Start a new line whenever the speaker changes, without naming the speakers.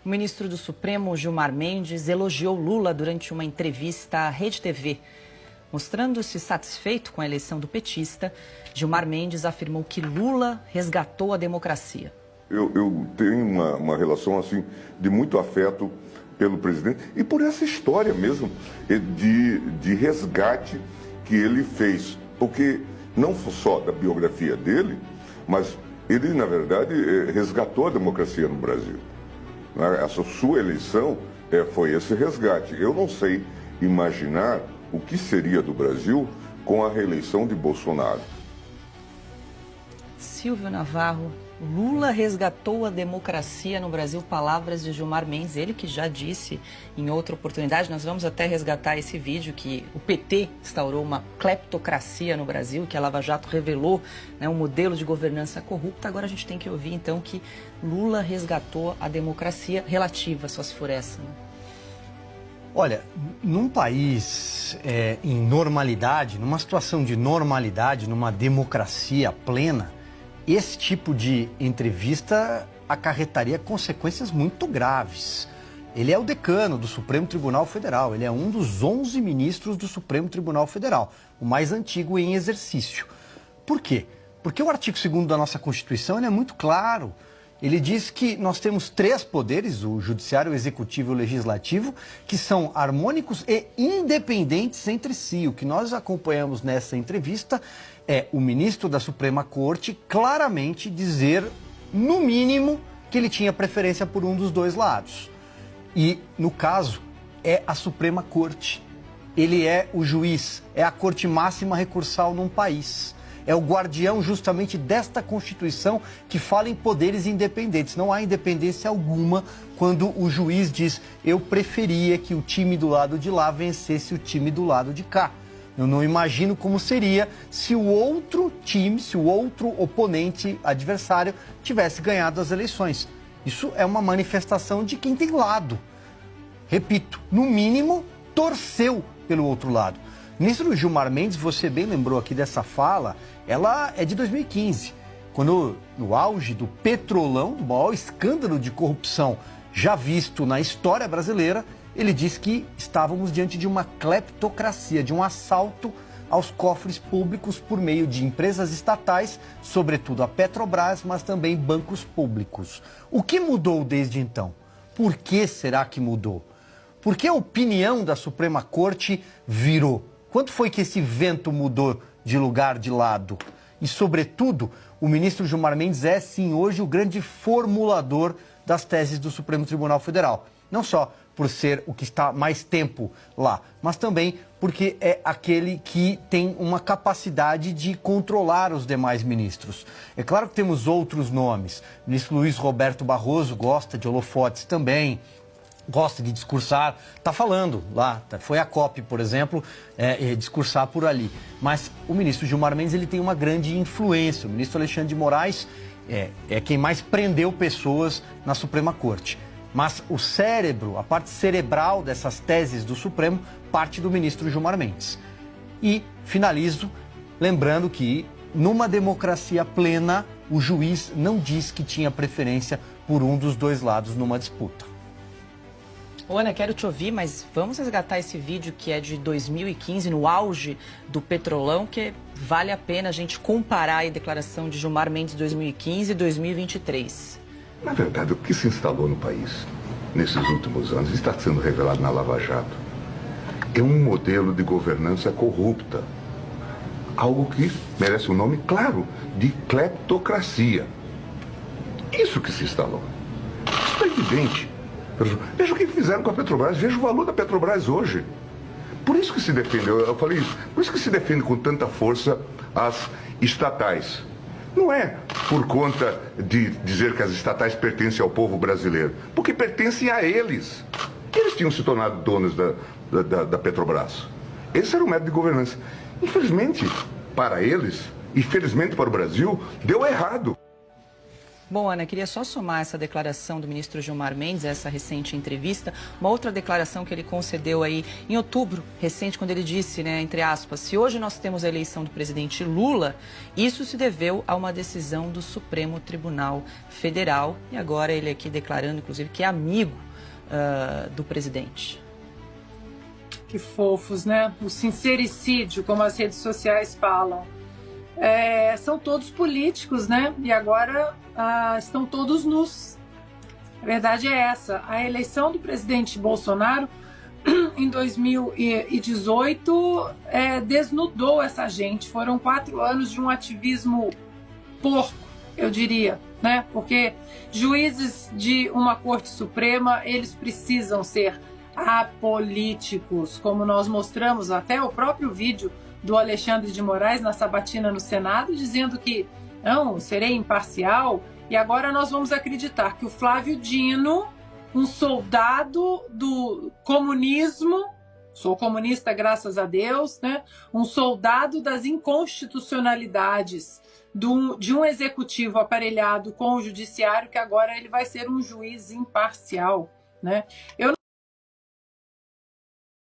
O ministro do Supremo, Gilmar Mendes, elogiou Lula durante uma entrevista à Rede TV. Mostrando-se satisfeito com a eleição do petista, Gilmar Mendes afirmou que Lula resgatou a democracia.
Eu tenho uma relação assim de muito afeto pelo presidente e por essa história mesmo de resgate que ele fez. Porque não só da biografia dele, mas ele, na verdade, resgatou a democracia no Brasil. Essa sua eleição foi esse resgate. Eu não sei imaginar o que seria do Brasil com a reeleição de Bolsonaro.
Silvio Navarro, Lula resgatou a democracia no Brasil, palavras de Gilmar Mendes, ele que já disse em outra oportunidade, nós vamos até resgatar esse vídeo, que o PT instaurou uma cleptocracia no Brasil, que a Lava Jato revelou, um modelo de governança corrupta. Agora a gente tem que ouvir então que Lula resgatou a democracia relativa, só se for essa.
Olha, num país em normalidade, numa situação de normalidade, numa democracia plena, esse tipo de entrevista acarretaria consequências muito graves. Ele é o decano do Supremo Tribunal Federal, ele é um dos 11 ministros do Supremo Tribunal Federal, o mais antigo em exercício. Por quê? Porque o artigo 2º da nossa Constituição é muito claro. Ele diz que nós temos 3 poderes, o Judiciário, o Executivo e o Legislativo, que são harmônicos e independentes entre si. O que nós acompanhamos nessa entrevista é o ministro da Suprema Corte claramente dizer, no mínimo, que ele tinha preferência por um dos dois lados. E, no caso, é a Suprema Corte. Ele é o juiz, é a corte máxima recursal num país. É o guardião justamente desta Constituição que fala em poderes independentes. Não há independência alguma quando o juiz diz: eu preferia que o time do lado de lá vencesse o time do lado de cá. Eu não imagino como seria se o outro time, se o outro oponente adversário tivesse ganhado as eleições. Isso é uma manifestação de quem tem lado. Repito, no mínimo, torceu pelo outro lado. O ministro Gilmar Mendes, você bem lembrou aqui dessa fala, ela é de 2015, quando no auge do Petrolão, do maior escândalo de corrupção já visto na história brasileira, ele disse que estávamos diante de uma cleptocracia, de um assalto aos cofres públicos por meio de empresas estatais, sobretudo a Petrobras, mas também bancos públicos. O que mudou desde então? Por que será que mudou? Por que a opinião da Suprema Corte virou? Quanto foi que esse vento mudou de lugar, de lado? E, sobretudo, o ministro Gilmar Mendes é, sim, hoje o grande formulador das teses do Supremo Tribunal Federal. Não só por ser o que está mais tempo lá, mas também porque é aquele que tem uma capacidade de controlar os demais ministros. É claro que temos outros nomes. O ministro Luiz Roberto Barroso gosta de holofotes também, gosta de discursar, está falando lá, foi a COP, por exemplo, discursar por ali. Mas o ministro Gilmar Mendes ele tem uma grande influência. O ministro Alexandre de Moraes é quem mais prendeu pessoas na Suprema Corte. Mas o cérebro, a parte cerebral dessas teses do Supremo, parte do ministro Gilmar Mendes. E finalizo lembrando que, numa democracia plena, o juiz não diz que tinha preferência por um dos dois lados numa disputa.
Ana, quero te ouvir, mas vamos resgatar esse vídeo que é de 2015, no auge do Petrolão, que vale a pena a gente comparar a declaração de Gilmar Mendes 2015 e 2023.
Na verdade, o que se instalou no país nesses últimos anos, está sendo revelado na Lava Jato, é um modelo de governança corrupta. Algo que merece um nome claro, de cleptocracia. Isso que se instalou. Isso é evidente. Veja o que fizeram com a Petrobras, veja o valor da Petrobras hoje. Por isso que se defende, eu falei isso, por isso que se defende com tanta força as estatais. Não é por conta de dizer que as estatais pertencem ao povo brasileiro, porque pertencem a eles. Eles tinham se tornado donos da Petrobras. Esse era o método de governança. Infelizmente, para eles, e felizmente para o Brasil, deu errado.
Bom, Ana, queria só somar essa declaração do ministro Gilmar Mendes, essa recente entrevista, uma outra declaração que ele concedeu aí em outubro, recente, quando ele disse, né, entre aspas, se hoje nós temos a eleição do presidente Lula, isso se deveu a uma decisão do Supremo Tribunal Federal. E agora ele aqui declarando, inclusive, que é amigo do presidente.
Que fofos, né? O sincericídio, como as redes sociais falam. São todos políticos, né? E agora estão todos nus. A verdade é essa. A eleição do presidente Bolsonaro em 2018 desnudou essa gente. Foram 4 anos de um ativismo porco, eu diria, né? Porque juízes de uma Corte Suprema, eles precisam ser apolíticos, como nós mostramos até o próprio vídeo do Alexandre de Moraes na sabatina no Senado, dizendo que não, serei imparcial, e agora nós vamos acreditar que o Flávio Dino, um soldado do comunismo, sou comunista graças a Deus, né? Um soldado das inconstitucionalidades de um executivo aparelhado com o judiciário, que agora ele vai ser um juiz imparcial, né? Eu